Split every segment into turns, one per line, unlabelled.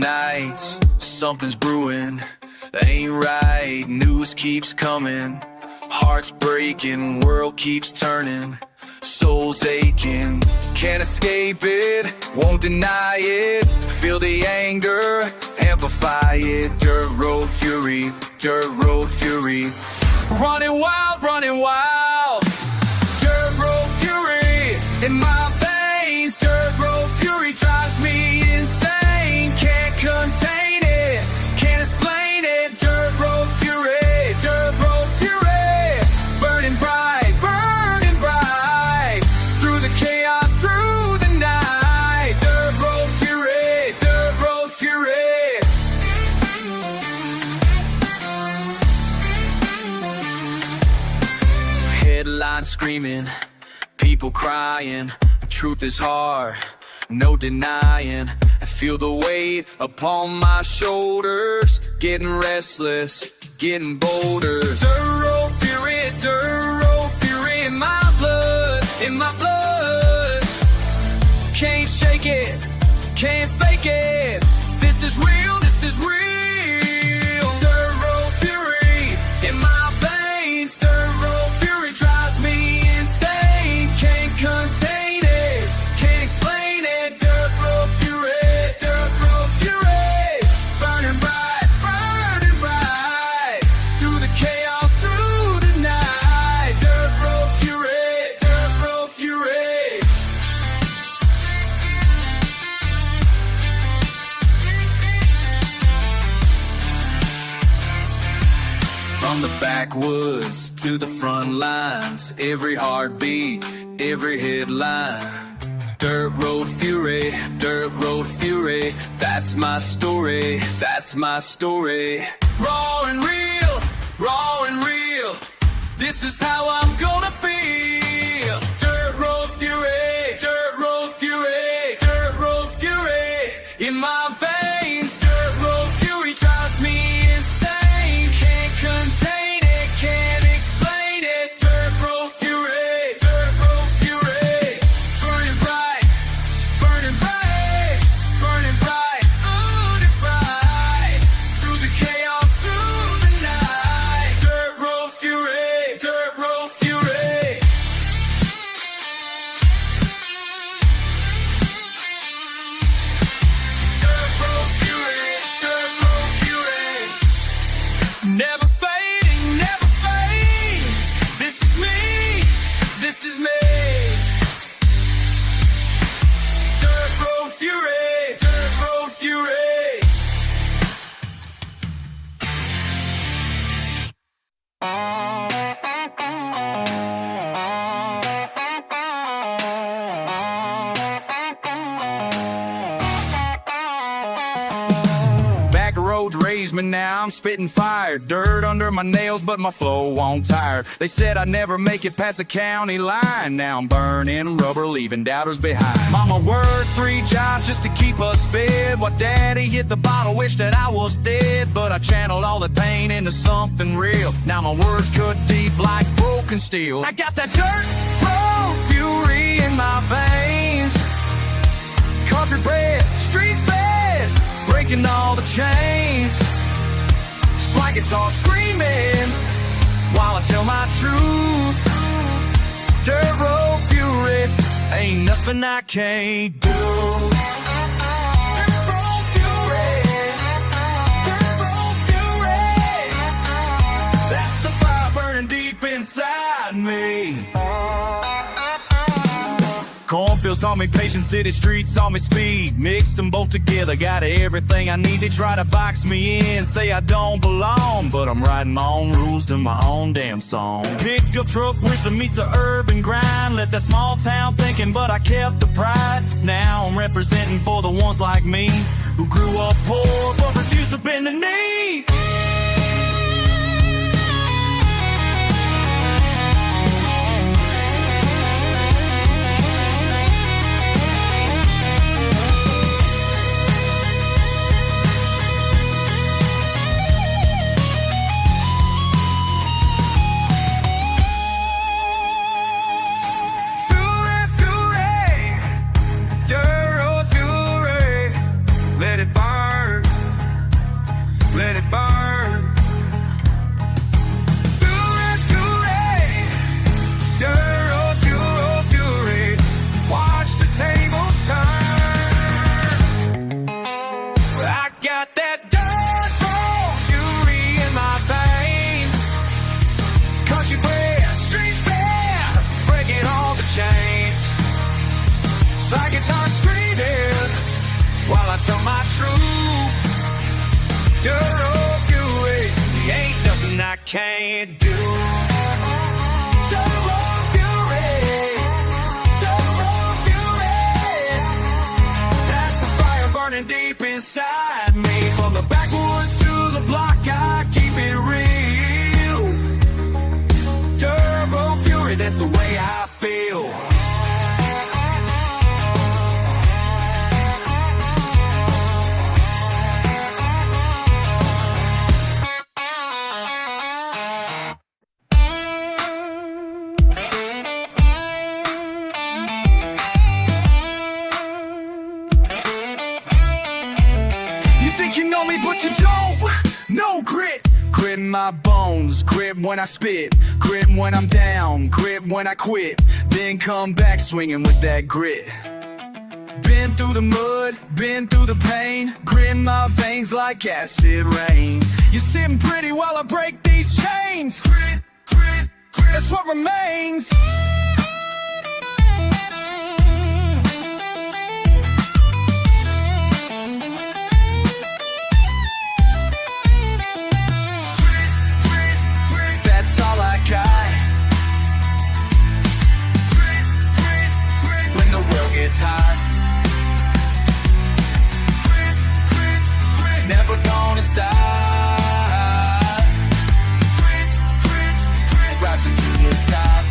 nights, something's brewing, ain't right, news keeps coming, hearts breaking, world keeps turning, souls aching, can't escape it, won't deny it, feel the anger, amplify it, dirt road fury, running wild, dirt road fury, in my veins, dirt road fury drives me insane, can't contain it, can't explain it, dirt road fury, burning bright, through the chaos, through the night, dirt road fury, Headlines screaming, people crying, truth is hard, no denying. I feel the weight upon my shoulders, getting restless, getting bolder. Dirt road fury in my blood, Can't shake it, can't fake it. This is real, Dirt road fury in my veins. Dirt road fury drives me insane. Can't contain it, can't explain it. Dirt road fury, burning bright, through the chaos, through the night. Dirt road fury, From the backwoods to the front lines, every heartbeat, every headline. Dirt road fury, that's my story, Raw and real, this is how I'm gonna feel. Dirt road fury, in my veins. Dirt road fury drives me insane. Can't contain it, can't explain it. Dirt road fury, burning bright, unified, through the chaos, through the night. Dirt road fury, Dirt road fury. Never fading, this is me, Dirt road fury, Back roads raised me, now I'm spitting fire. Dirt under my nails, but my flow won't tire. They said I'd never make it past the county line. Now I'm burning rubber, leaving doubters behind. Mama worked 3 jobs just to keep us fed, while daddy hit the bottle, wished that I was dead. But I channeled all the pain into something real. Now my words cut deep like broken steel. I got that dirt road fury in my veins. Country bred, street fed, breaking all the chains. Just like it's all screaming while I tell my truth. Dirt road fury, ain't nothing I can't do. Dirt road fury, that's the fire burning deep inside me. Cornfields taught me patience, city streets taught me speed. Mixed them both together, got everything I need. They try to box me in, say I don't belong, but I'm writing my own rules to my own damn song. Picked up truck wisdom meets the urban grind. Let that small town thinking, but I kept the pride. Now I'm representing for the ones like me, who grew up poor but refused to bend the knee. Let it I got that dirt road fury in my veins. Country bred, street fed, breaking all the chains. Slide guitar screaming while I tell my truth. Dirt road fury, ain't nothing I can't do. Dirt road fury, dirt road fury. That's the fire burning deep inside me. From the backwoods to the block, I keep it real. Dirt road fury, that's the way I feel. Think you know me, but you don't. No grit. Grit in my bones, grit when I spit, grit when I'm down, grit when I quit, then come back swinging with that grit. Been through the mud, been through the pain, grit in my veins like acid rain. You're sitting pretty while I break these chains. Grit, grit, grit, that's what remains. It's hot. Never gonna stop. Rising to the top.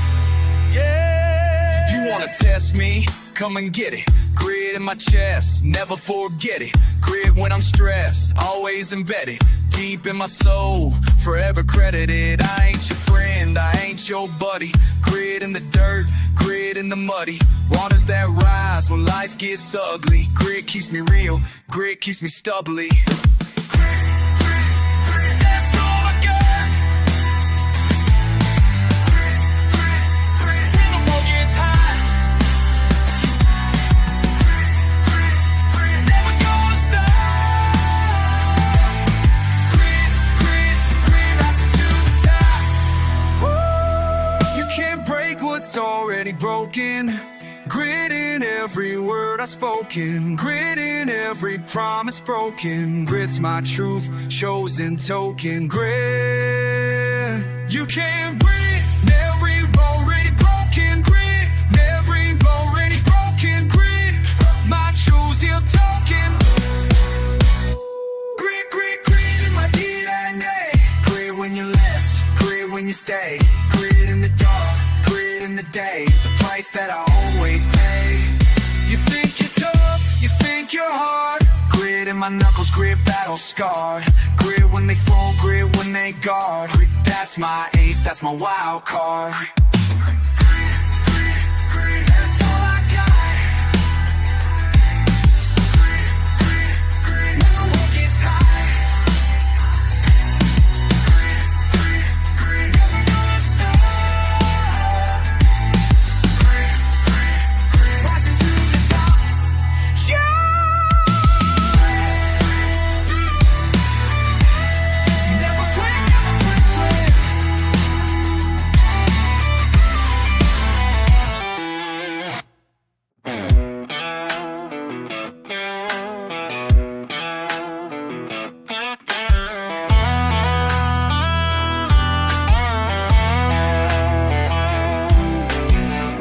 Yeah. If you wanna test me, come and get it. Grit in my chest, never forget it. Grit when I'm stressed, always embedded. Deep in my soul, forever credited. I ain't your friend, I ain't your buddy. Grit in the dirt, grit in the muddy waters that rise when life gets ugly. Grit keeps me real, grit keeps me stubbly. That's all I got. When the world gets hot, never gonna stop. Rising to the top. Woo! You can't break what's already broken. Grit in every word I've spoken, grit in every promise broken. Grit's my truth, chosen token. Grit, you can't breathe. Every already broken. Grit, every already broken. Grit, my chosen token. Grit, grit, grit in my DNA. Grit when you left, grit when you stay. Grit in the dark, grit in the day. It's a price that I always pay. You think you're tough, you think you're hard. Grit in my knuckles, grit battle scarred. Grit when they fall, grit when they guard. Grit, that's my ace, that's my wild card. Grit, grit, that's all I got. Grit, grit, when the world gets high. Grit, never gonna stop. Rising to the top. Yeah! Never quit, never quit, quit.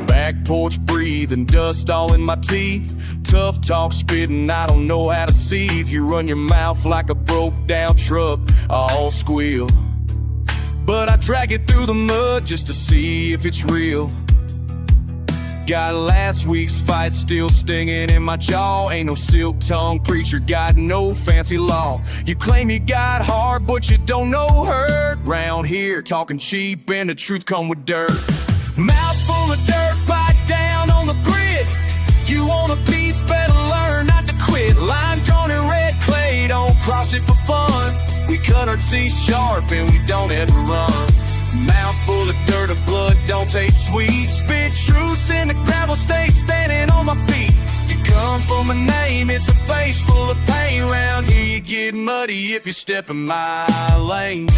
Back porch breathing, dust all in my teeth. Tough talk spitting, I don't know how to seethe. You run your mouth like a broke down truck, all squeal. But I drag it through the mud just to see if it's real. Got last week's fight still stinging in my jaw. Ain't no silk tongue preacher, got no fancy law. You claim you got heart, but you don't know hurt. Round here, talking cheap and the truth come with dirt. Mouth full of dirt, bite down on the grit. You want a piece, better learn not to quit. Line drawn in red clay, don't cross it for fun. We cut our teeth sharp and we don't ever run. Mouth full of dirt or blood, don't taste sweet. Spit truths in the gravel, stay standing on my feet. You come for my name, it's a face full of pain. Round here muddy if you step in my lane.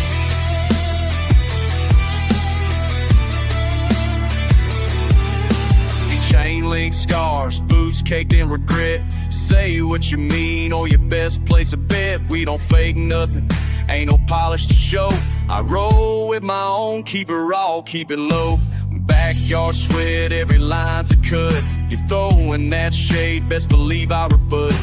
Chain link scars, boots caked in regret. Say what you mean or you best place a bet. We don't fake nothing, ain't no polish to show. I roll with my own, keep it raw, keep it low. Backyard sweat, every line's a cut. You throwing that shade, best believe I rebut.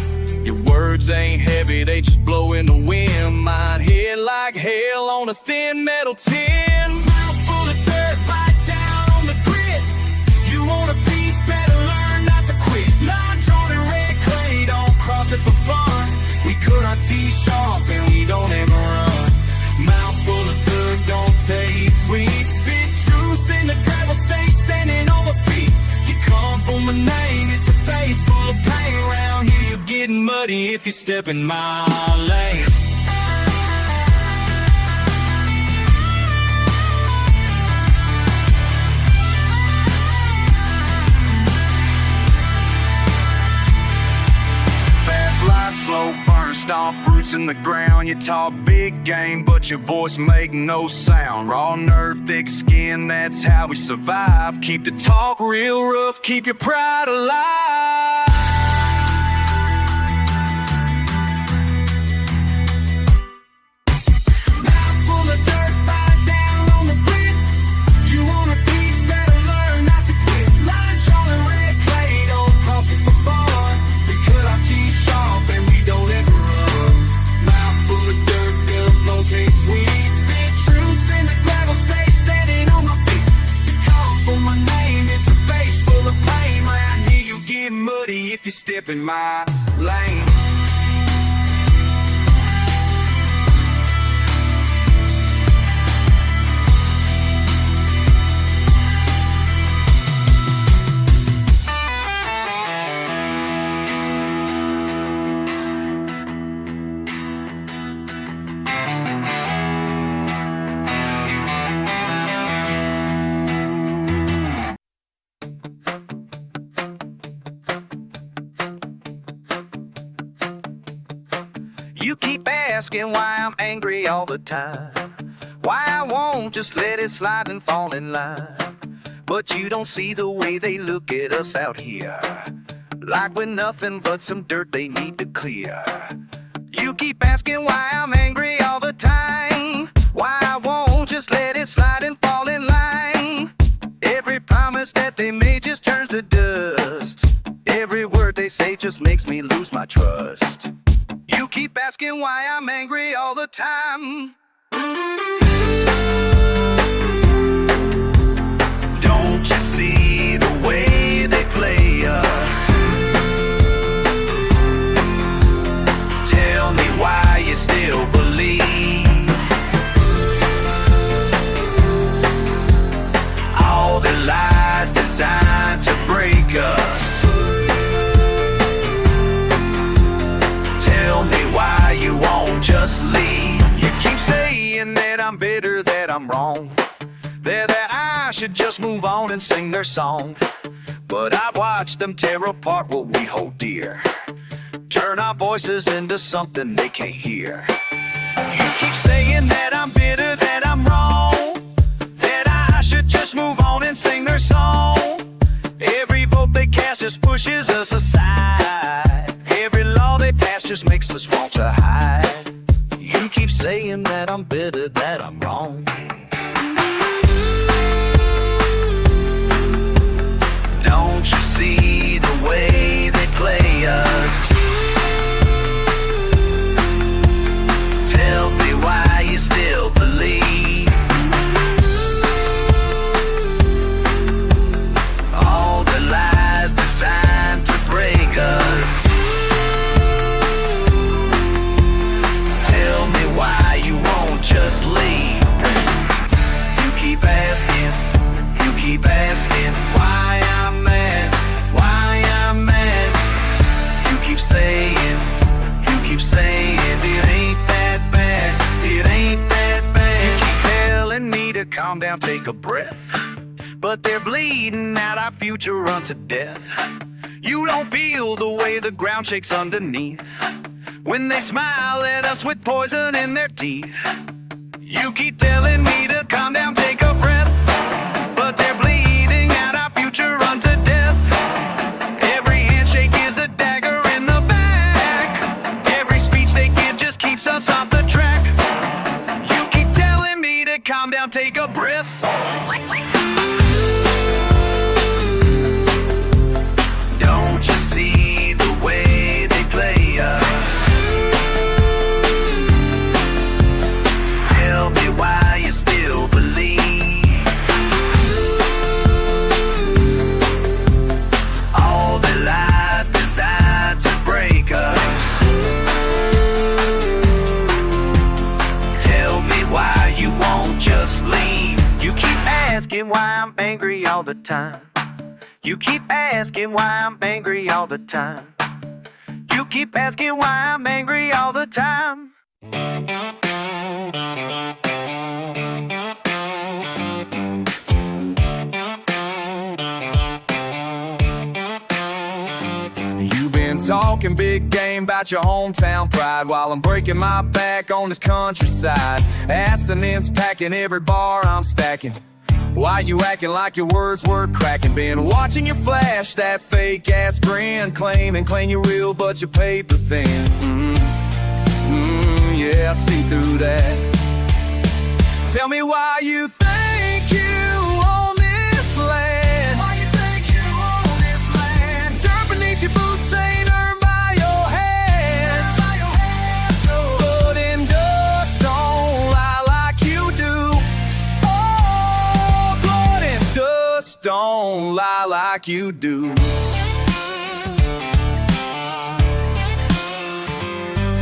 Your words ain't heavy, they just blow in the wind. Mine hit like hell on a thin metal tin. Mouth full of dirt, bite down on the grit. You want a piece, better learn not to quit. Line drawn in red clay, don't cross it for fun. We cut our teeth sharp and we don't ever run. Mouth full of dirt, don't taste sweet. Spit truth in the gravel, stay standing on my feet. You come from a name, it's a face full of pain. Around here you're getting muddy if you step in my lane. Slow burn, stomp roots in the ground. You talk big game, but your voice make no sound. Raw nerve, thick skin, that's how we survive. Keep the talk real rough, keep your pride alive. Mouth full of dirt, bite down on the grit. You want a piece, better learn not to quit. Line drawn in red clay, don't cross it for fun. We cut our teeth sharp and we don't ever run. Mouth full of dirt, girl, don't taste sweet. Spit truths in the gravel, stay standing on my feet. You call for my name, it's a face full of pain. Round here you get muddy if you step in my lane. You keep asking why I'm angry all the time, why I won't just let it slide and fall in line. But you don't see the way they look at us out here, like we're nothing but some dirt they need to clear. You keep asking why I'm angry all the time, why I won't just let it slide and fall in line. Every promise that they made just turns to dust. Every word they say just makes me lose my trust. You keep asking why I'm angry all the time. Don't you see the way they play us? Tell me why you still believe all the lies designed to break us. Tell me why you won't just leave. You keep saying that I'm bitter, that I'm wrong, that I should just move on and sing their song. But I've watched them tear apart what we hold dear, turn our voices into something they can't hear. You keep saying that I'm bitter, that I'm wrong, that I should just move on and sing their song. Every vote they cast just pushes us aside. Every law they pass just makes us want to hide. You keep saying that I'm bitter, that I'm wrong. Don't you see the way they play us? Tell me why you still believe all the lies designed to break us. Tell me why you won't just leave. You keep asking why I'm mad, why I'm mad. You keep saying it ain't that bad, it ain't that bad. You keep telling me to calm down, take a breath, but they're bleeding out our future unto death. You don't feel the way the ground shakes underneath, when they smile at us with poison in their teeth. You keep telling me to calm down, take a breath, but they're bleeding out our future unto death. Every handshake is a dagger in the back. Every speech they give just keeps us off the track. You keep telling me to calm down, take a breath. Don't you see the way they play us? Tell me why you still believe all the lies designed to break us. Tell me why you won't just leave. You keep asking why I'm angry all the time. You keep asking why I'm angry all the time. You keep asking why I'm angry all the time. You've been talking big game about your hometown pride, while I'm breaking my back on this countryside. Assonance packing every bar I'm stacking. Why you acting like your words were cracking? Been watching you flash that fake ass grin, claim you're real but you're paper thin. Yeah, I see through that. Tell me why you think you own this land. Why you think you own this land? Dirt beneath your boots ain't earned by your hands. No. Blood and dust don't lie like you do. Oh, blood and dust don't lie like you do.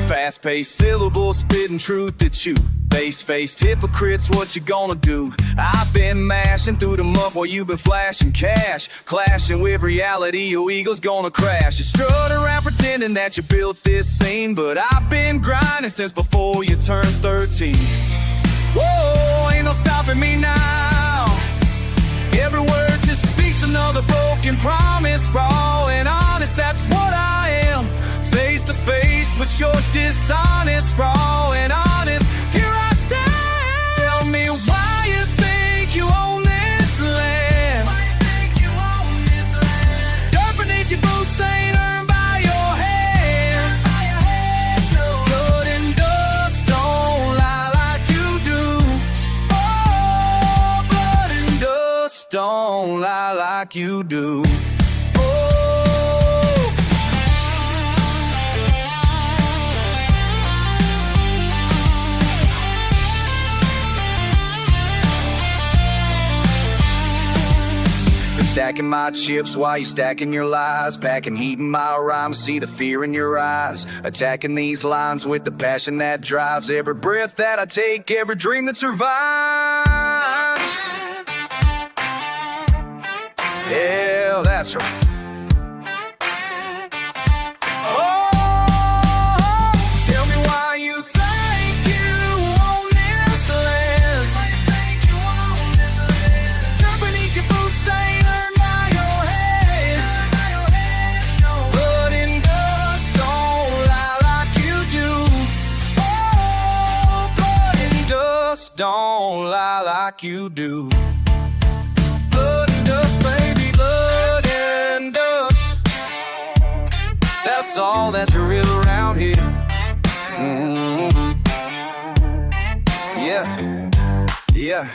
Fast-paced syllables, spitting truth at you. Face-faced hypocrites, what you gonna do? I've been mashing through the muck while you've been flashing cash. Clashing with reality, your ego's gonna crash. You strut around pretending that you built this scene, but I've been grinding since before you turned 13. Whoa, ain't no stopping me now. Every word just speaks another broken promise. Raw and honest, that's what I am. Face to face with your dishonest. Raw and honest, here I stand. Tell me why you think you own this land. Why you think you own this land? Dirt beneath your boots ain't earned by your hands. No. Blood and dust don't lie like you do. Oh, blood and dust don't lie like you do. Stacking my chips while you stacking your lies. Packing heat in my rhymes, see the fear in your eyes. Attacking these lines with the passion that drives every breath that I take, every dream that survives. Yeah, that's right. Don't lie like you do. Blood and dust, baby, blood and dust. That's all that's real around here. Yeah.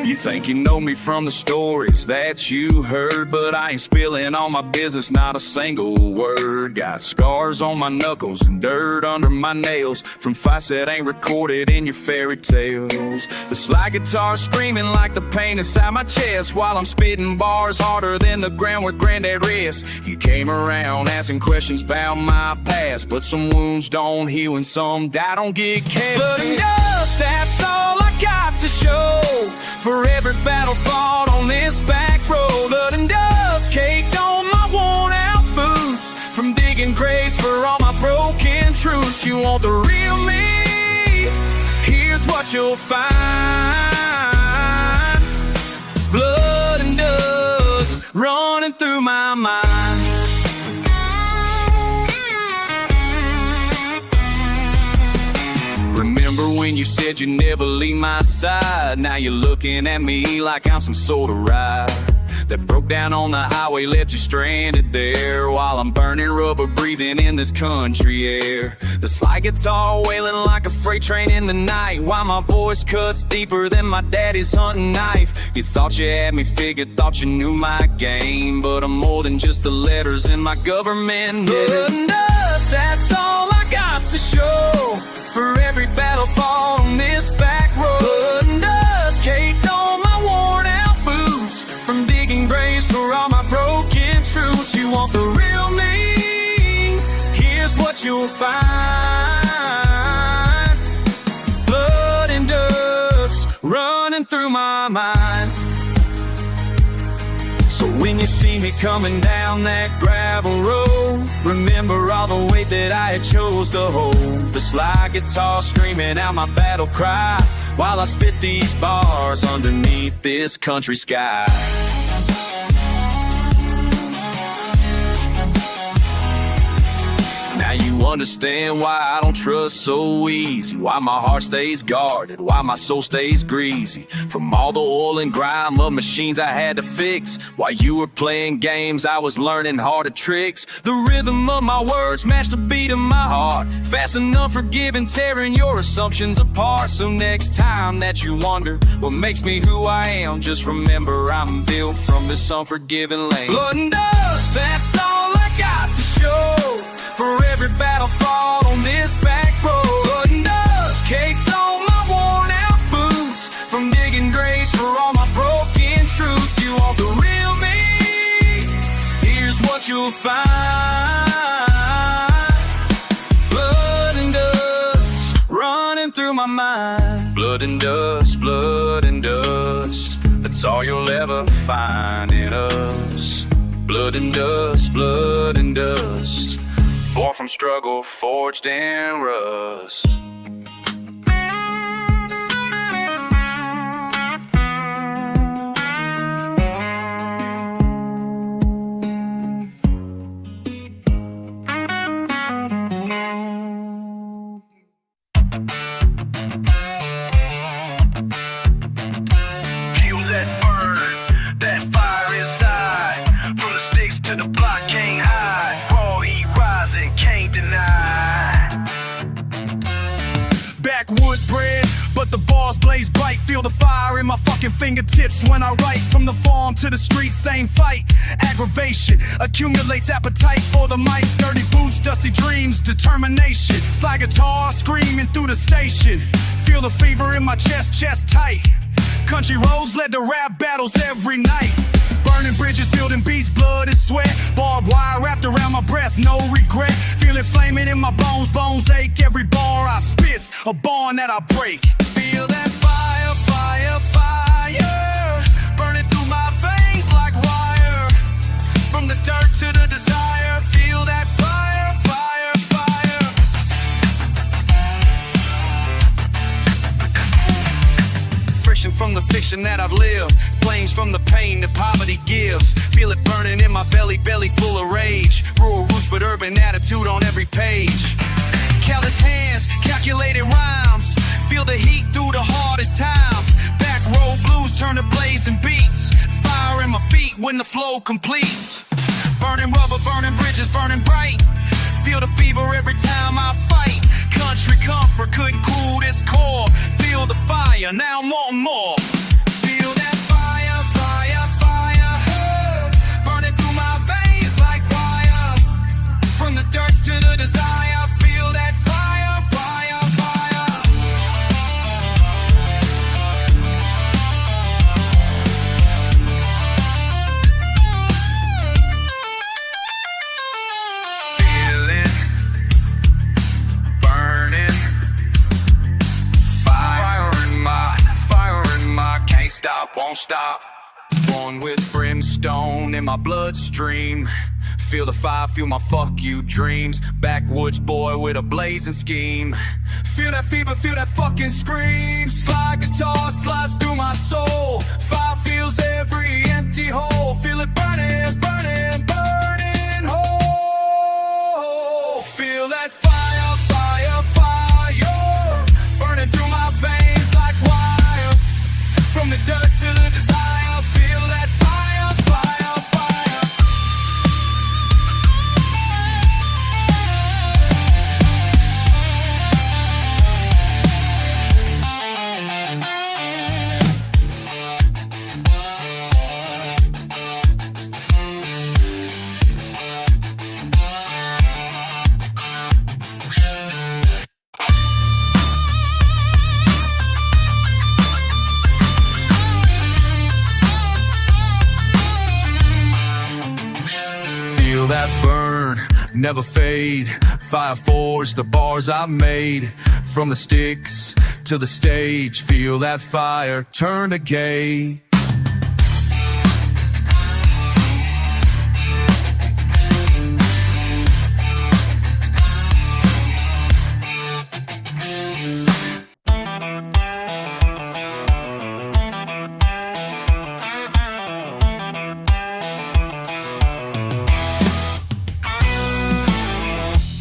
You think you know me from the stories that you heard, but I ain't spilling all my business, not a single word. Got scars on my knuckles and dirt under my nails from fights that ain't recorded in your fairy tales. The slide guitar screaming like the pain inside my chest, while I'm spitting bars harder than the ground where granddad rests. You came around asking questions about my past, but some wounds don't heal and some die don't get kept. Blood and dust, that's all I got to show for every battle fought on this back road. Blood and dust. what you'll find. Blood and dust running through my mind. Remember when you said you'd never leave my side? Now you're looking at me like I'm some sort of ride that broke down on the highway, left you stranded there, while I'm burning rubber, breathing in this country air. The slide guitar wailing like a freight train in the night, while my voice cuts deeper than my daddy's hunting knife. You thought you had me figured, thought you knew my game, but I'm more than just the letters in my government. Blood and dust, that's all I got to show for every battle fought on this back road. Blood and dust caked on my worn out boots from digging graves for all my broken truths. You want the real me? Here's what you'll find. Blood and dust running through my mind. So when you see me coming down that gravel road, remember all the weight that I had chose to hold. The slide guitar screaming out my battle cry, while I spit these bars underneath this country sky. Now you understand why I don't trust so easy, why my heart stays guarded, why my soul stays greasy from all the oil and grime of machines I had to fix. While you were playing games, I was learning harder tricks. The rhythm of my words matched the beat of my heart, fast enough for giving, tearing your assumptions apart. So next time that you wonder what makes me who I am, just remember I'm built from this unforgiving land. Blood and dust, that's all I got to show for every battle fought on this back road. Blood and dust caked on my worn out boots from digging graves for all my broken truths. You want the real me? Here's what you'll find. Blood and dust running through my mind. Blood and dust, blood and dust, that's all you'll ever find in us. Blood and dust, blood and dust, born from struggle, forged in rust.
Feel that burn, that fire inside. From the sticks to the block, can't hide. Raw heat rising, can't deny. Backwoods bred, but the bars blaze bright. Feel the fire in my fucking fingertips when I write. From the farm to the street, same fight. Aggravation accumulates, appetite for the mic. Dirty boots, dusty dreams, determination. Slide guitar screaming through the station. Feel the fever in my chest, chest tight. Country roads led to rap battles every night. Burning bridges, building beats, blood and sweat. Barbed wire wrapped around my breath, no regret. Feel it flaming in my bones, bones ache. Every bar I spit's a bond that I break. Feel that fire, fire, fire, burning through my veins like wire. From the dirt to the desire, feel that fire, fire, fire. Friction from the fiction that I've lived, flames from the pain that poverty gives. Feel it burning in my belly, belly full of rage. Rural roots but urban attitude on every page. Callous hands, calculated rhymes. Feel the heat through the hardest times. Back road blues turn to blazing beats. Fire in my feet when the flow completes. Burning rubber, burning bridges, burning bright. Feel the fever every time I fight. Country comfort couldn't cool this core. Feel the fire, now I'm wanting more. Feel that fire, fire, fire, burning through my veins like wire. From the dirt to the desire, feel that fire, fire, fire. Feel it, burning, fire in my, can't stop, won't stop. Born with brimstone in my bloodstream. Feel the fire, feel my fuck you dreams. Backwoods boy with a blazing scheme. Feel that fever, feel that fucking scream. Slide guitar slides through my soul. Fire feels every empty hole. Feel it burning, burning, burning hole. Feel that fire, fire, fire, burning through my veins like wire. From the dirt to the desire, feel that fire, fire, fire. Feel that burn, never fade. Fire forged the bars I made. From the sticks to the stage, feel that fire turn to gay.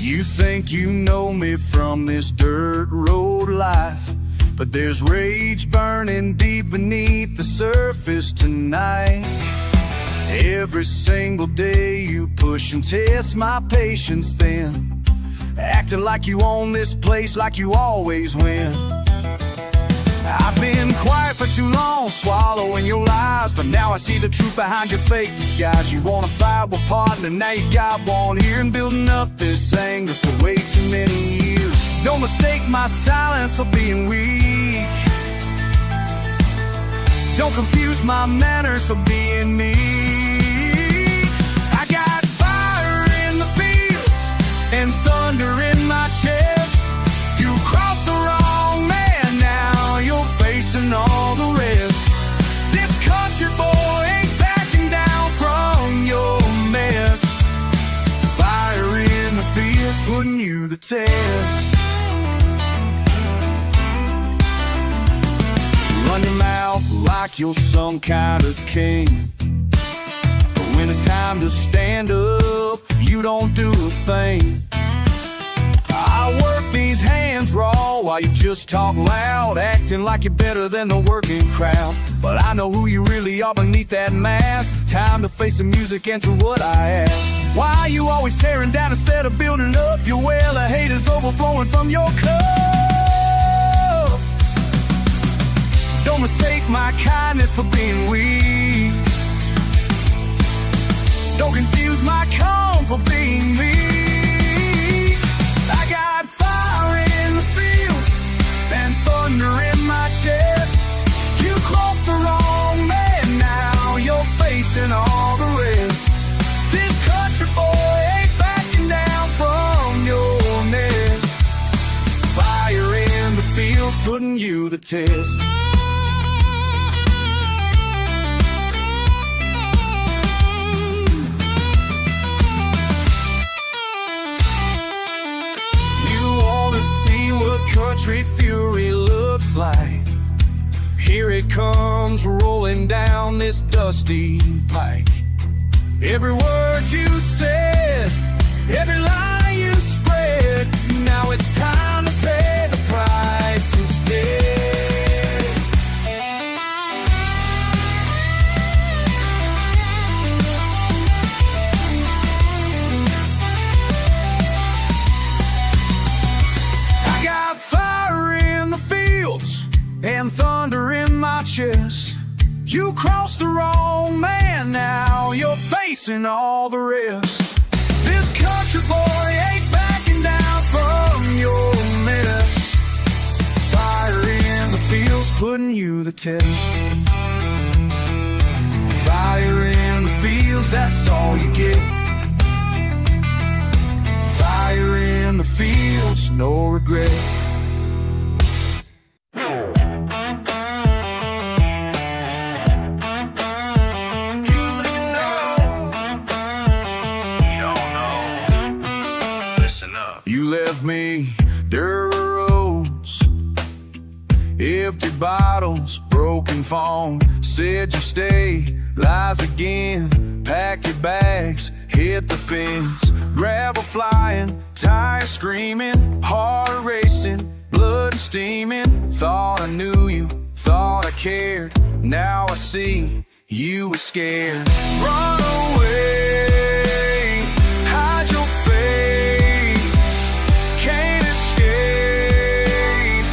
You think you know me from this dirt road life, but there's rage burning deep beneath the surface tonight. Every single day you push and test my patience thin, acting like you own this place, like you always win. I've been quiet for too long, swallowing your lies, but now I see the truth behind your fake disguise. You wanna fight with partner, now you got one here, and building up this anger for way too many years. Don't mistake my silence for being weak. Don't confuse my manners for being me. I got fire in the fields and thunder in my chest. You crossed the wrong man, now you're facing all the rest. This country boy ain't backing down from your mess. Fire in the fields, putting you the test. Run your mouth like you're some kind of king, but when it's time to stand up, you don't do a thing. I work these hands raw while you just talk loud, acting like you're better than the working crowd. But I know who you really are beneath that mask. Time to face the music, answer what I ask. Why are you always tearing down instead of building up? Your well of hate is overflowing from your cup. Don't mistake my kindness for being weak. Don't confuse my calm for being me. I got fire in the fields and thunder in my chest. You crossed the wrong man, now you're facing all the rest. This country boy ain't backing down from your nest. Fire in the fields, putting you the test. Country fury looks like. Here it comes rolling down this dusty pike. Every word you said, every lie you spread, now it's time to pay the price instead. I got fire in the fields and thunder in my chest. You crossed the wrong man, now you're facing all the rest. This country boy ain't backing down from your mess. Fire in the fields, putting you the test. Fire in the fields, that's all you get. Fire in the fields, no regret.
You left me dirt roads, empty bottles, broken phone. Said you stay, lies again. Pack your bags, hit the fence. Gravel flying, tires screaming, heart racing, blood steaming. Thought I knew you, thought I cared. Now I see you were scared. Run away, hide your face. Can't escape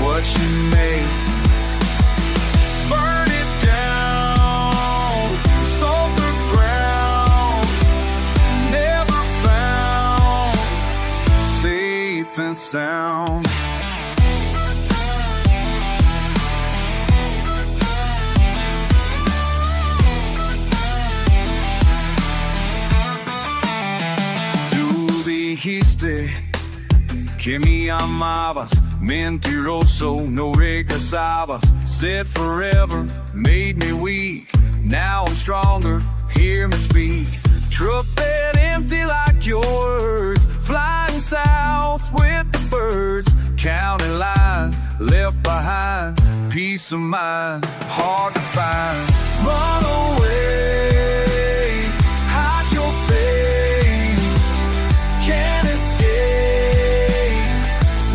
what you made. Burn it down, salt the ground. Never found, safe and sound. Dijiste que me amabas, mentiroso, no regresabas. Said forever, made me weak. Now I'm stronger, hear me speak. Truck bed empty like your words, flying south with the birds. Counting line, left behind, peace of mind, hard to find. Run away, hide your face. Can't escape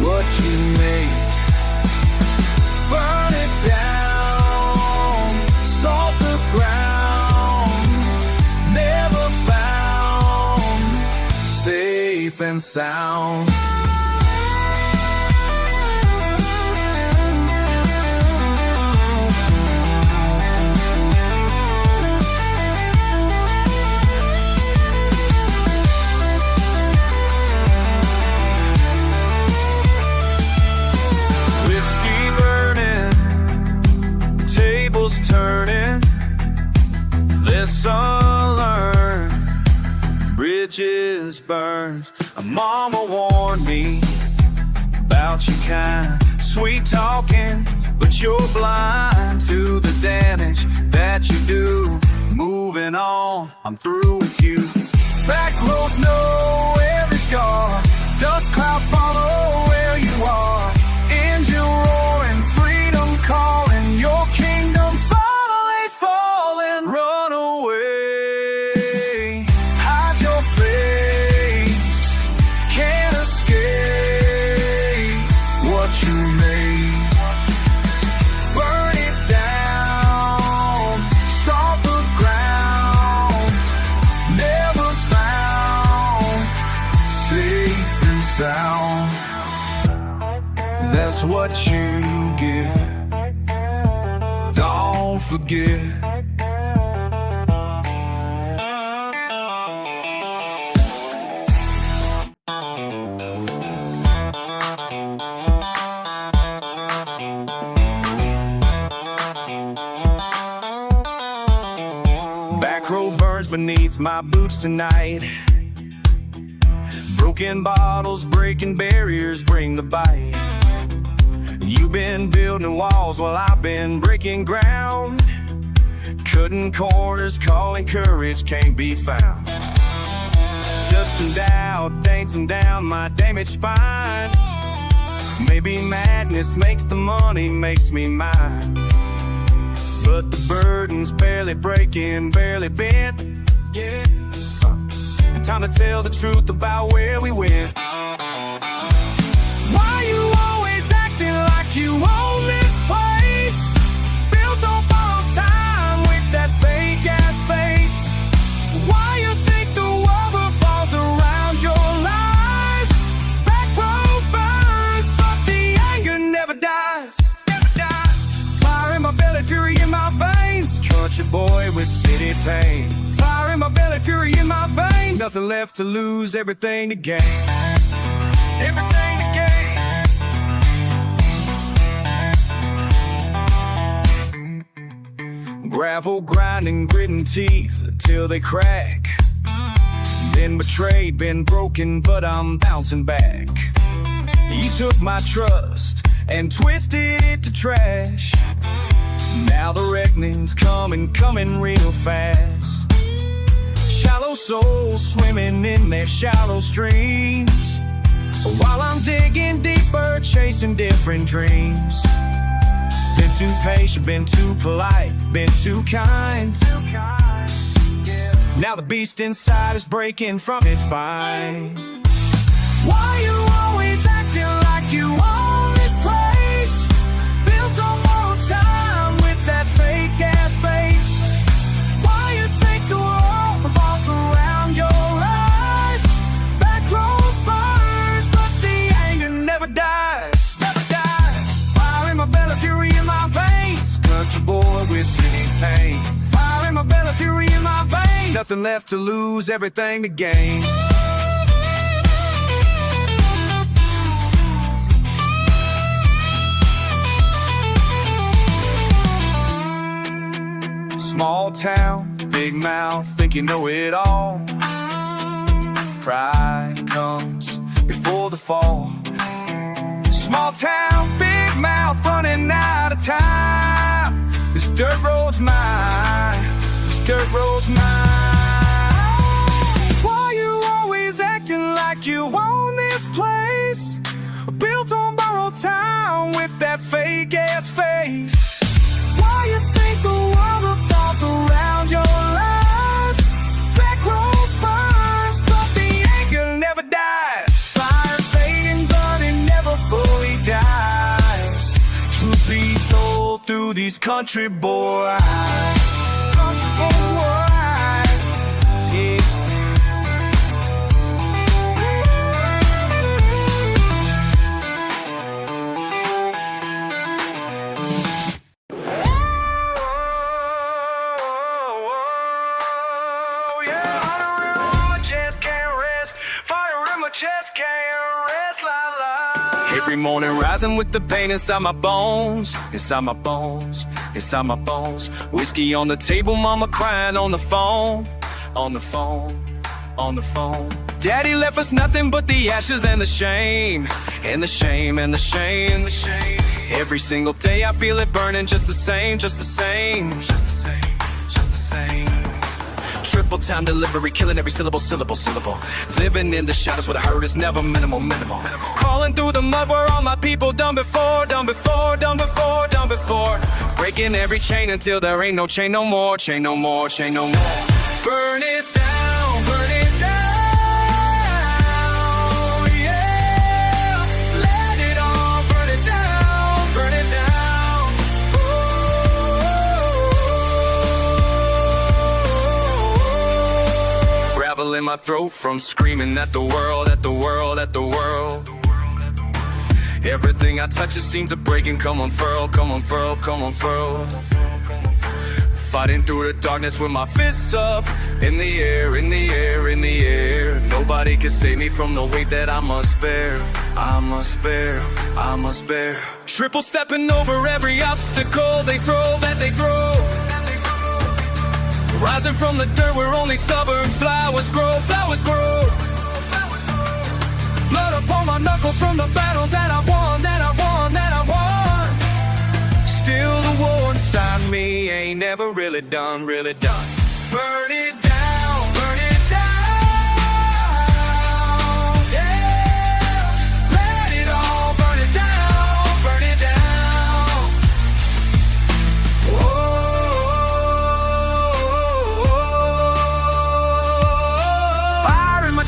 what you made. Burn it down, salt the ground. Never found, safe and sound. Turning, lesson learned, bridges burned. A mama warned me about your kind, sweet talking, but you're blind to the damage that you do. Moving on, I'm through with you. Back roads know every scar, dust clouds follow where you are. Engine roaring, freedom calling, your kingdom finally falling. Run away, hide your face. Can't escape what you made. Burn it down, salt the ground. Never found, safe and sound. That's what you get, don't forget. Back road burns beneath my boots tonight. Broken bottles, breaking barriers, bring the bite. You've been building walls while I've been breaking ground. Cutting corners, calling courage can't be found. Dust and doubt, dancing down my damaged spine. Maybe madness makes the money, makes me mine. But the burden's barely breaking, barely bent. Yeah. Time to tell the truth about where we went. Why you always acting like you own this place? Built on borrowed time with that fake ass face. Why you think the world revolves around your lies? Back road burns, but the anger never dies. Never dies. Fire in my belly, fury in my veins. Country boy with city pain. Fire in my belly, fury in my veins. Nothing left to lose, everything to gain. Everything to gain. Gravel grinding, gritting teeth till they crack. Been betrayed, been broken, but I'm bouncing back. You took my trust and twisted it to trash. Now the reckoning's coming, coming real fast. Shallow souls swimming in their shallow streams. While I'm digging deeper, chasing different dreams. Been too patient, been too polite, been too kind. Now the beast inside is breaking from its spine. Why you always acting like you own this place? Built on borrowed time with that fake ass face. Why you think the world revolves around your eyes? Back road burns, but the anger never dies. Never dies. Fire in my belly, fury in my veins. Country boy with city pain. Fire in my belly, fury in my veins. Nothing left to lose, everything to gain. Small town, big mouth, think you know it all. Pride comes before the fall. Small town, big mouth, running out of time. This dirt road's mine, this dirt road's mine. Why you always acting like you own this place? Built on borrowed time with that fake ass face. Why you think the world revolves around your lies? Back road burns, but the anger never dies. Fire fading, but it never fully dies. Truth be told, through these country boy eyes. Country boy eyes, yeah. Chest can't rest, la la. Every morning rising with the pain inside my bones, inside my bones, inside my bones. Whiskey on the table, mama crying on the phone, on the phone, on the phone. Daddy left us nothing but the ashes and the shame, and the shame, and the shame, and the shame. Every single day I feel it burning just the same, just the same, just the same, just the same. Triple time delivery, killing every syllable, syllable, syllable. Living in the shadows where the hurt is never minimal, minimal. Crawling through the mud where all my people done before, done before, done before, done before. Breaking every chain until there ain't no chain no more, chain no more, chain no more. Burn it down, burn it down, yeah. Let it all burn it down, burn it down. In my throat from screaming at the world, at the world, at the world. Everything I touch just seems to break and come unfurled, come unfurled, come unfurled. Fighting through the darkness with my fists up in the air, in the air, in the air. Nobody can save me from the weight that I must bear, I must bear, I must bear. Triple stepping over every obstacle they throw, that they throw. Rising from the dirt where only stubborn flowers grow, flowers grow. Blood upon my knuckles from the battles that I won, that I won, that I won. Still the war inside me ain't never really done, really done. Burn it down, burn it down, yeah. Let it all burn it down, burn it down. Whoa.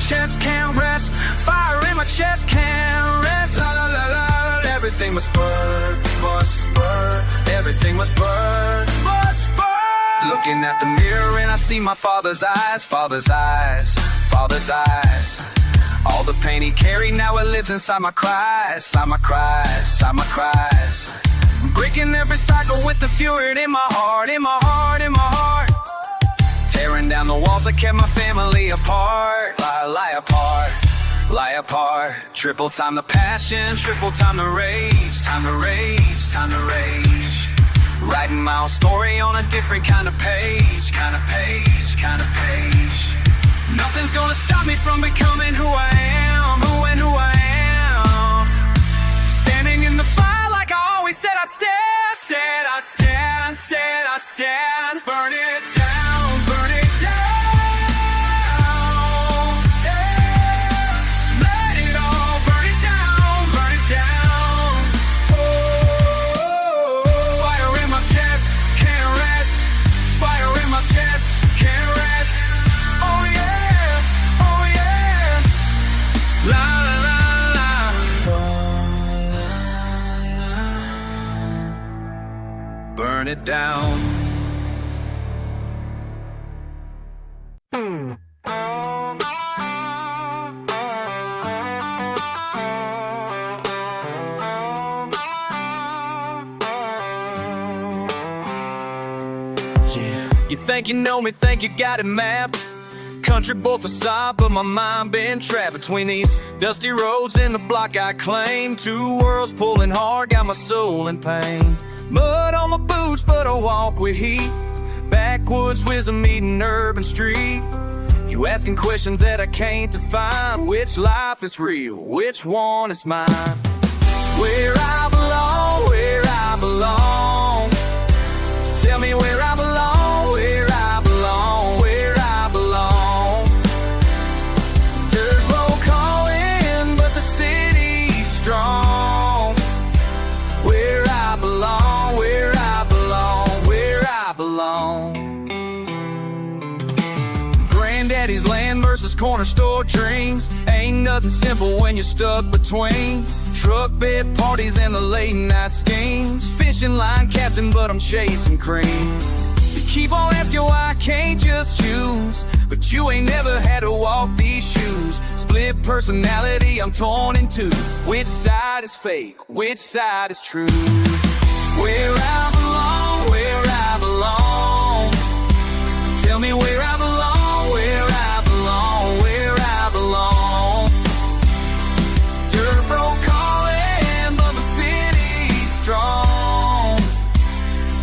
Chest can't rest, fire in my chest can't rest. La la la la, everything must burn, everything must burn, must burn. Looking at the mirror and I see my father's eyes, father's eyes, father's eyes. All the pain he carried, now it lives inside my cries, inside my cries, inside my cries. Breaking every cycle with the fury in my heart, in my heart, in my heart. Tearing down the walls that kept my family apart, lie apart, lie apart. Triple time the passion, triple time the rage, time to rage, time to rage. Writing my own story on a different kind of page, kind of page, kind of page. Nothing's gonna stop me from becoming who I am, who and who I am. Standing in the fire like I always said I'd stand, said I'd stand, said I'd stand. Burn it down, burn it down. Yeah. Let it all burn it
burn it down. You think you know me, think you got it mapped. Country boy facade, but my mind been trapped between these dusty roads and the block I claim. Two worlds pulling hard, got my soul in pain. Mud on my boots, but I walk with heat. Backwoods wisdom meeting urban street. You asking questions that I can't define. Which life is real, which one is mine? Where I belong, where I belong. Tell me where I belong, where I belong, where I belong. Dirt road calling, but the city's strong. Where I belong, where I belong, where I belong. Granddaddy's land versus corner store dreams. Ain't nothing simple when you're stuck between truck bed parties and the late night schemes. Fishing line casting, but I'm chasing cream. You keep on asking why I can't just choose, but you ain't never had to walk these shoes. Split personality, I'm torn in two. Which side is fake, which side is true? Where I belong, where I belong. Tell me where I belong, where I belong, where I belong. Dirt road calling, but the city's strong.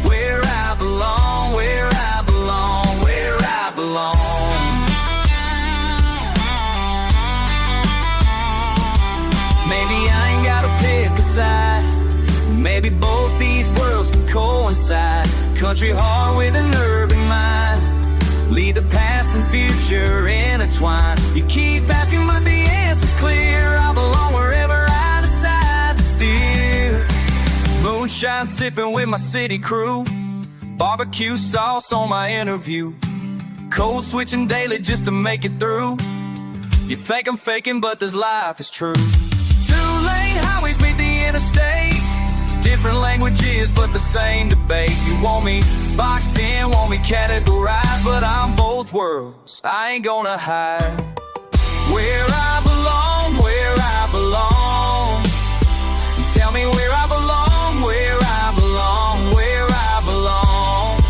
Where I belong, where I belong, where I belong. Maybe I ain't gotta pick a side. Maybe both these worlds can coincide. Country heart with an urban mind. Lead the past and future intertwined. You keep asking, but the answer's clear. I belong wherever I decide to steer. Moonshine sipping with my city crew. Barbecue sauce on my interview. Code switching daily just to make it through. You think I'm faking, but this life is true. Two-lane highways meet the interstate. Different languages, but the same debate. You want me boxed in, want me categorized, but I'm both worlds, I ain't gonna hide. Where I belong, where I belong. Tell me where I belong, where I belong, where I belong.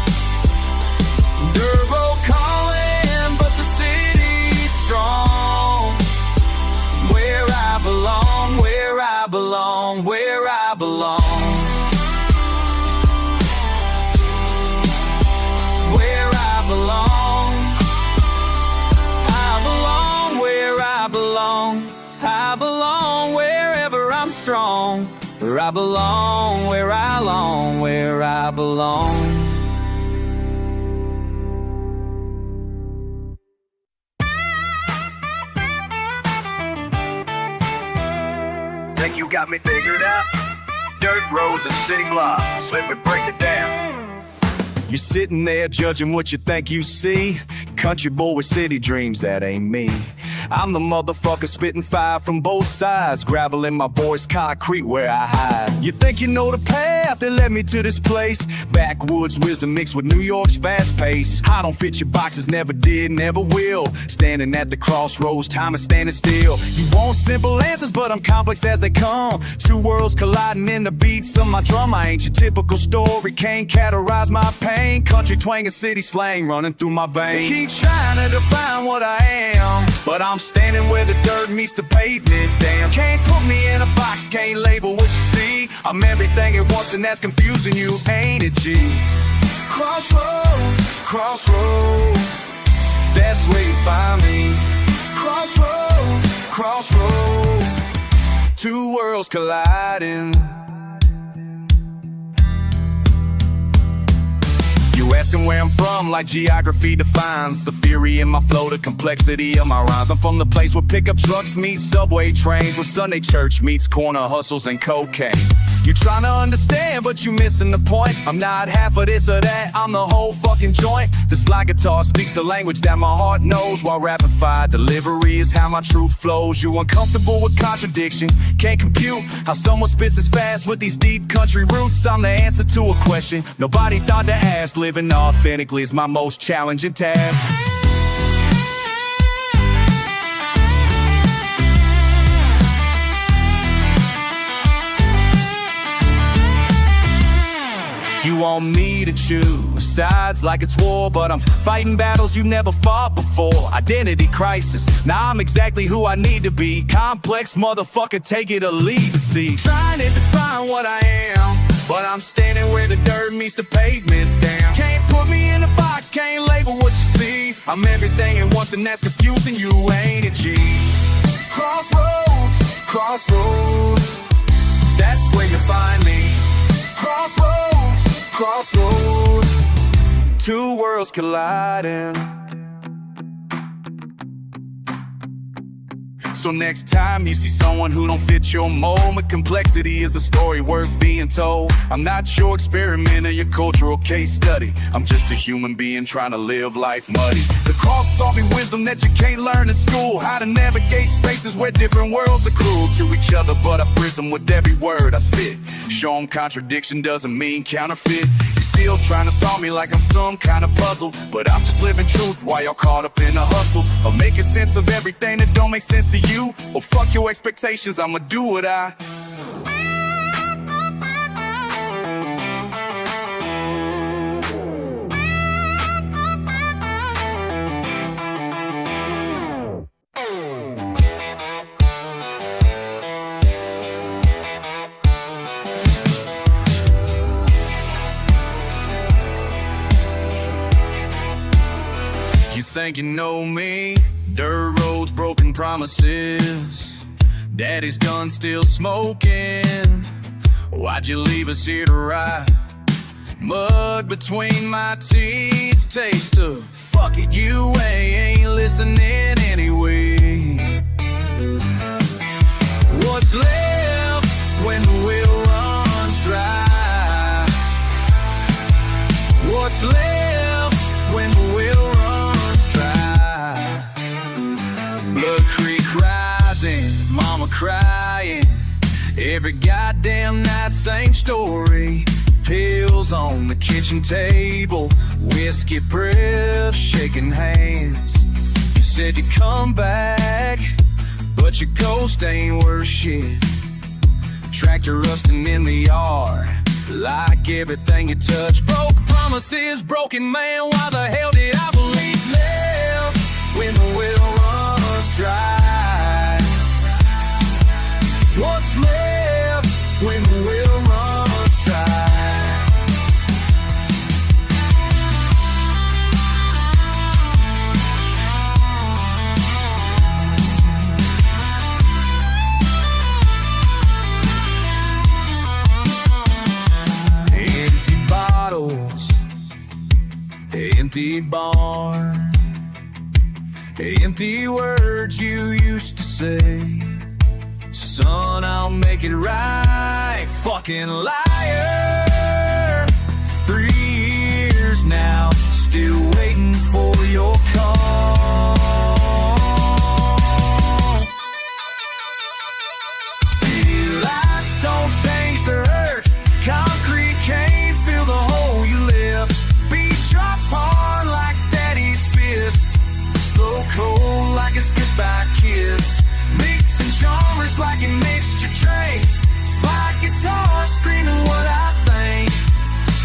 Dirt road calling, but the city's strong. Where I belong, where I belong, where I belong. I belong wherever I'm strong. Where I belong, where I long, where I belong.
Think you got me figured out? Dirt roads and city blocks, let me break it down.
You're sitting there judging what you think you see. Country boy with city dreams, that ain't me. I'm the motherfucker spitting fire from both sides. Gravel in my voice, concrete where I hide. You think you know the path that led me to this place? Backwoods wisdom mixed with New York's fast pace. I don't fit your boxes, never did, never will. Standing at the crossroads, time is standing still. You want simple answers, but I'm complex as they come. Two worlds colliding in the beats of my drum. I ain't your typical story, can't categorize my pain. Country twang and city slang running through my veins. Keep trying to define what I am, but I'm standing where the dirt meets the pavement. Damn, can't put me in a box, can't label what you see. I'm everything at once and that's confusing you, ain't it, G? Crossroads, crossroads, that's where you find me. Crossroads, crossroads, two worlds colliding. You asking where I'm from, like geography defines the fury in my flow, the complexity of my rhymes. I'm from the place where pickup trucks meet subway trains, where Sunday church meets corner hustles and cocaine. You trying to understand, but you missing the point. I'm not half of this or that, I'm the whole fucking joint. The slide guitar speaks the language that my heart knows, while rapid-fire delivery is how my truth flows. You uncomfortable with contradiction, can't compute how someone spits as fast with these deep country roots. I'm the answer to a question nobody thought to ask. Living authentically is my most challenging task. You want me to choose sides like it's war, but I'm fighting battles you never fought before. Identity crisis, now I'm exactly who I need to be. Complex motherfucker, take it or leave it, see. Trying to define what I am, but I'm standing where the dirt meets the pavement, damn. Can't put me in a box, can't label what you see. I'm everything at once and that's confusing, you ain't a G. Crossroads, crossroads, that's where you find me. Crossroads, crossroads, two worlds colliding. So next time you see someone who don't fit your mold, complexity is a story worth being told. I'm not your experiment or your cultural case study. I'm just a human being trying to live life muddy. The cross taught me wisdom that you can't learn in school. How to navigate spaces where different worlds are cruel to each other, but I prism with every word I spit. Show 'em contradiction doesn't mean counterfeit. Still trying to solve me like I'm some kind of puzzle, but I'm just living truth while y'all caught up in the hustle of making sense of everything that don't make sense to you. Well, fuck your expectations, I'ma do what I. You think you know me? Dirt roads, broken promises. Daddy's gun still smoking. Why'd you leave us here to rot? Mud between my teeth, taste of fuck it, you ain't listening anyway. What's left when the well runs dry? What's left when the well runs dry? Blood creek rising, mama crying. Every goddamn night, same story. Pills on the kitchen table, whiskey breath, shaking hands. You said you'd come back, but your ghost ain't worth shit. Tractor rusting in the yard, like everything you touch. Broke promises, broken man, why the hell did I believe left when the well runs dry? What's left when the well runs dry? Empty barn, empty words you used to say. Son, I'll make it right. Fucking liar. 3 years now, still waiting for your call. City lights don't change the earth. Concrete can't fill the hole you left. Beat drops hard like daddy's fist. So cold like his goodbye kiss. Mixing genres like he mixed your drinks. Slide guitar screaming what I think.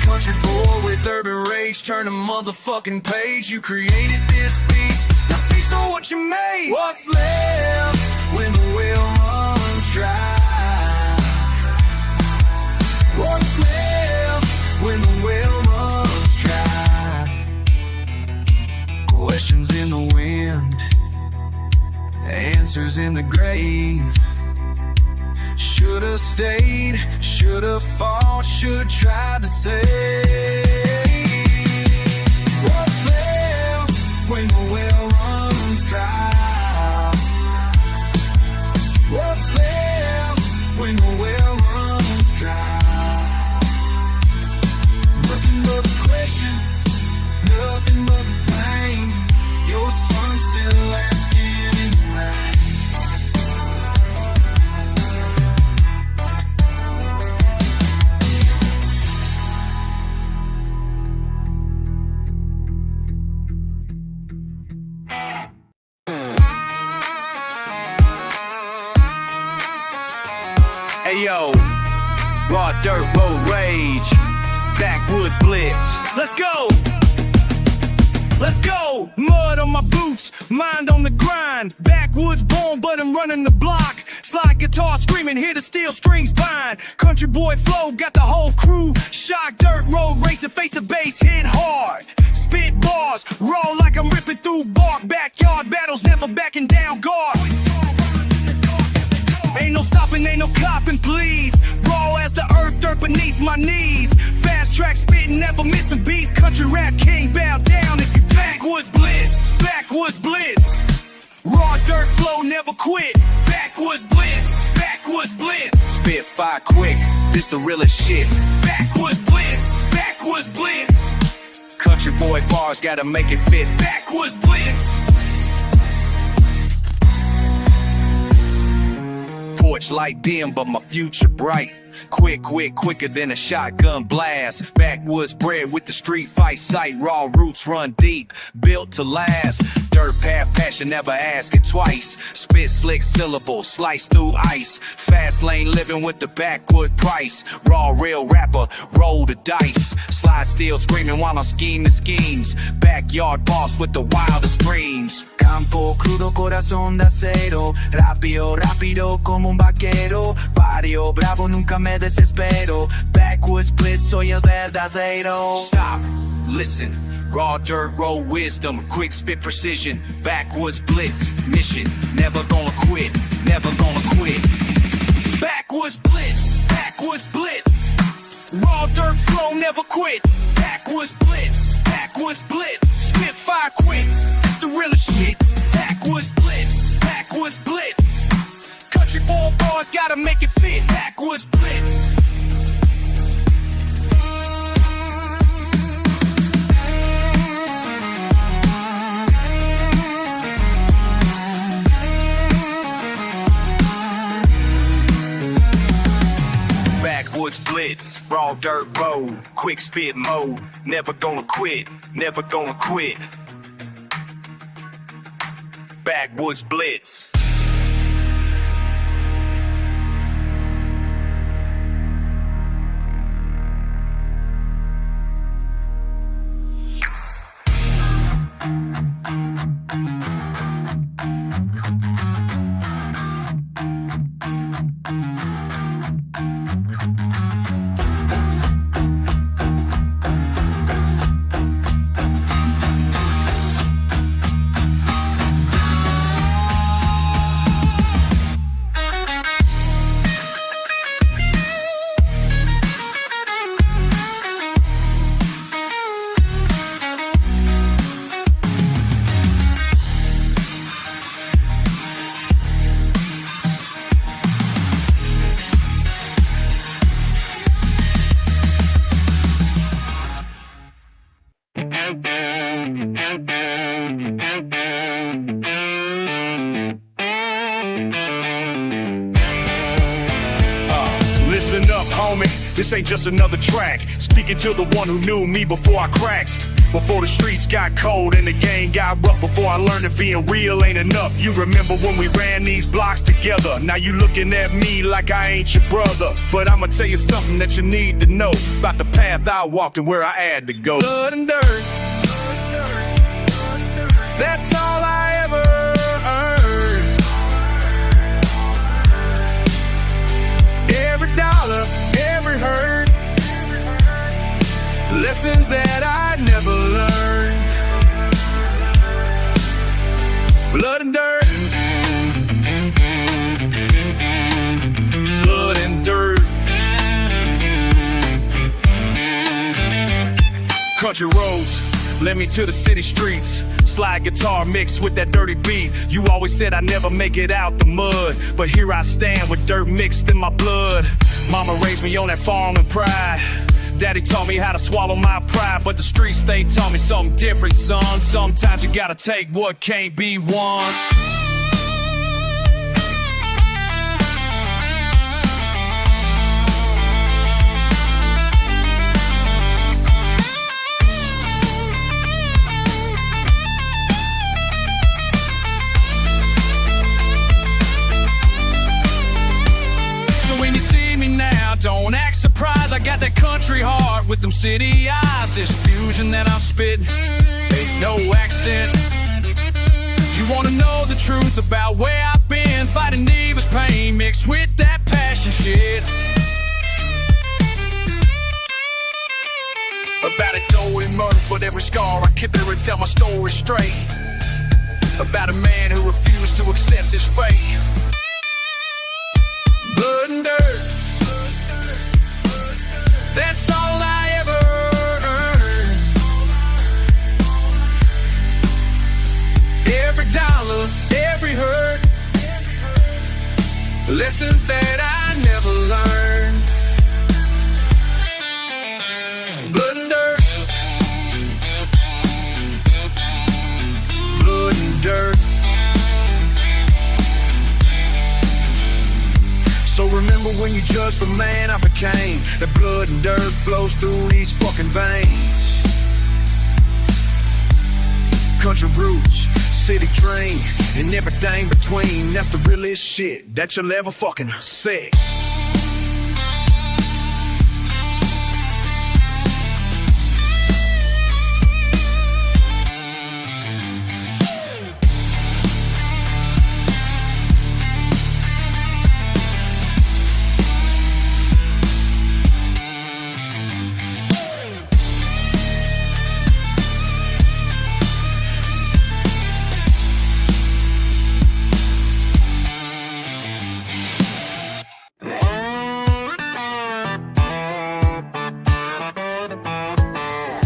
Country boy with urban rage, turn a motherfucking page. You created this beat, now feast on what you made. What's left when the well runs dry? What's left when the well runs dry? Questions in the wind, answers in the grave. Should've stayed, should've fought, should've tried to save. when the well runs dry. What's left when the well runs dry? Nothing but the question, nothing but the pain. Your son's still asking in the rain.
Hey yo, raw dirt road rage, backwoods blitz. Let's go! Let's go! Mud on my boots, mind on the grind. Backwoods born, but I'm running the block. Slide guitar screaming, hear the steel strings bind. Country boy flow, got the whole crew. Shock dirt road racing, face to base, hit hard. Spit bars, raw like I'm ripping through bark. Backyard battles, never backing down guard. Ain't no stopping, ain't no copping, please. Raw as the earth, dirt beneath my knees. Fast track spitting, never missing beats. Country rap king, bow down if you backwoods blitz. Backwoods blitz. Raw dirt flow, never quit. Backwoods blitz. Backwoods blitz. Spit fire quick, this the realest shit. Backwoods blitz. Backwoods blitz. Country boy bars gotta make it fit. Backwoods blitz. Porch light dim, but my future bright. Quicker than a shotgun blast. Backwoods bred with the street fight sight. Raw roots run deep, built to last. Dirt path passion, never ask it twice. Spit slick syllables, slice through ice. Fast lane living with the backwood price. Raw real rapper, roll the dice. Slide steel screaming while I'm scheming schemes. Backyard boss with the wildest dreams. Campo crudo, corazón de acero. Rápido como un vaquero. Barrio bravo, nunca me desespero. Backwoods blitz, soy el verdadero. Stop, listen. Raw dirt road wisdom, quick spit precision. Backwoods blitz, mission. Never gonna quit, never gonna quit. Backwoods blitz, backwoods blitz. Raw dirt flow, never quit. Backwoods blitz, backwoods blitz. Spit fire quick, it's the realest shit. Backwoods blitz, backwoods blitz. Country boy bars gotta make it fit. Backwoods blitz. Backwoods blitz, raw dirt road, quick spit mode. Never gonna quit, never gonna quit. Backwoods blitz. Listen up, homie, this ain't just another track. Speaking to the one who knew me before I cracked. Before the streets got cold and the game got rough. Before I learned that being real ain't enough. You remember when we ran these blocks together. Now you looking at me like I ain't your brother. But I'ma tell you something that you need to know about the path I walked and where I had to go. Blood and dirt, that's all I ever earned. Every dollar, every hurt, lessons that I never learned. Blood and dirt, blood and dirt. Country roads led me to the city streets. Slide guitar mixed with that dirty beat. You always said I'd never make it out the mud, but here I stand with dirt mixed in my blood. Mama raised me on that farm and pride. Daddy taught me how to swallow my pride, but the streets, they taught me something different, son. Sometimes you gotta take what can't be won. Don't act surprised, I got that country heart with them city eyes. This fusion that I'm spitting, ain't no accent. You wanna know the truth about where I've been, fighting neighbors' pain mixed with that passion shit. About a doughy murder, but every scar I keep there and tell my story straight. About a man who refused to accept his fate. Blood and dirt, that's all I ever earned. Every dollar, every hurt, lessons that I never learned. Blood and dirt, blood and dirt. So remember when you judged the man I became. The blood and dirt flows through these fucking veins. Country roots, city dream, and everything between. That's the realest shit that you'll ever fucking see.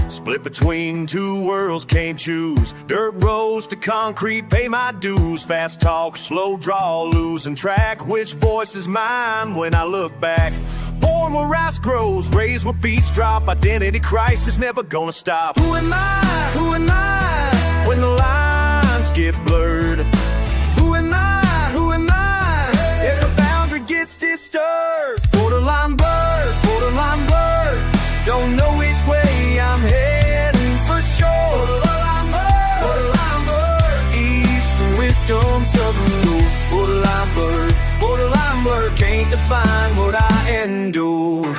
Split between two worlds, can't choose. Dirt roads to concrete, pay my dues. Fast talk, slow draw, losing track. Which voice is mine when I look back? Born where rice grows, raised where beats drop. Identity crisis never gonna stop. Who am I? Who am I? When the lines get blurred. Who am I? Who am I? If the boundary gets disturbed. Borderline blurred, borderline blurred. Don't know which way I'm heading for sure. Borderline blurred, borderline blurred. Eastern wisdom, southern north. Borderline blurred, borderline blurred. Can't define what I endure.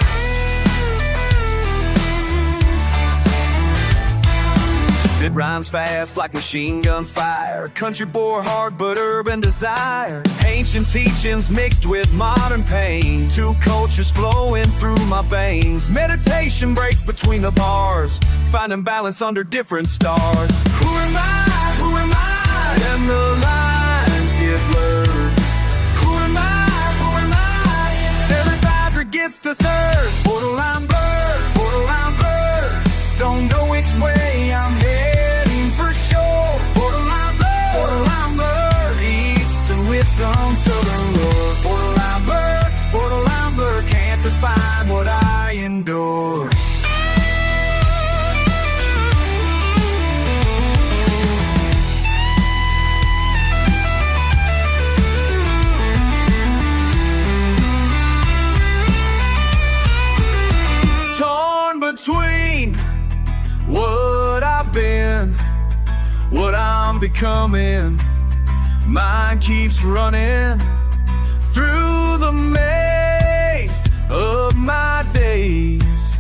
Spit rhymes fast like machine gun fire. Country bore hard but urban desire. Ancient teachings mixed with modern pain. Two cultures flowing through my veins. Meditation breaks between the bars. Finding balance under different stars. Who am I? Who am I? And the lines get blurred. Who am I? Who am I? Every boundary gets disturbed. Borderline blurred, borderline blurred. Don't know which way I'm heading for sure. Borderline blurred, borderline blurred. Eastern wisdom, southern north. Borderline blurred, borderline blurred. Can't define what I endure. Torn between what I've been, what I'm becoming. Mine keeps running through the maze of my days,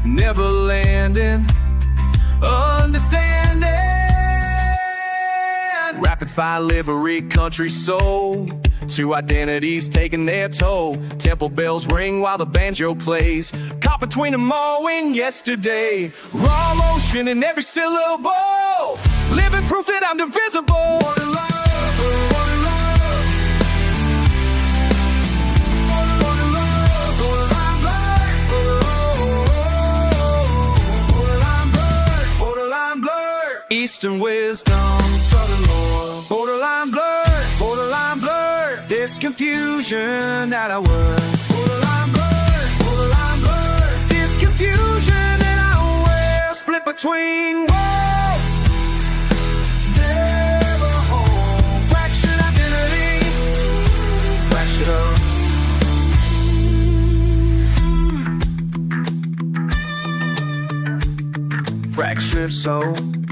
never landing, understanding. Rapid fire livery, country soul. Two identities taking their toll. Temple bells ring while the banjo plays. Caught between them mowing yesterday. Raw motion in every syllable. Living proof that I'm divisible. One love, one love. One love, borderline blurred. Borderline blurred, borderline blurred. East
Western wisdom, Southern lore. Borderline blurred. This confusion that I was. Borderline blurred. This confusion that I wear. Split between worlds. Never home. Fractured identity. Fractured up. Fractured soul.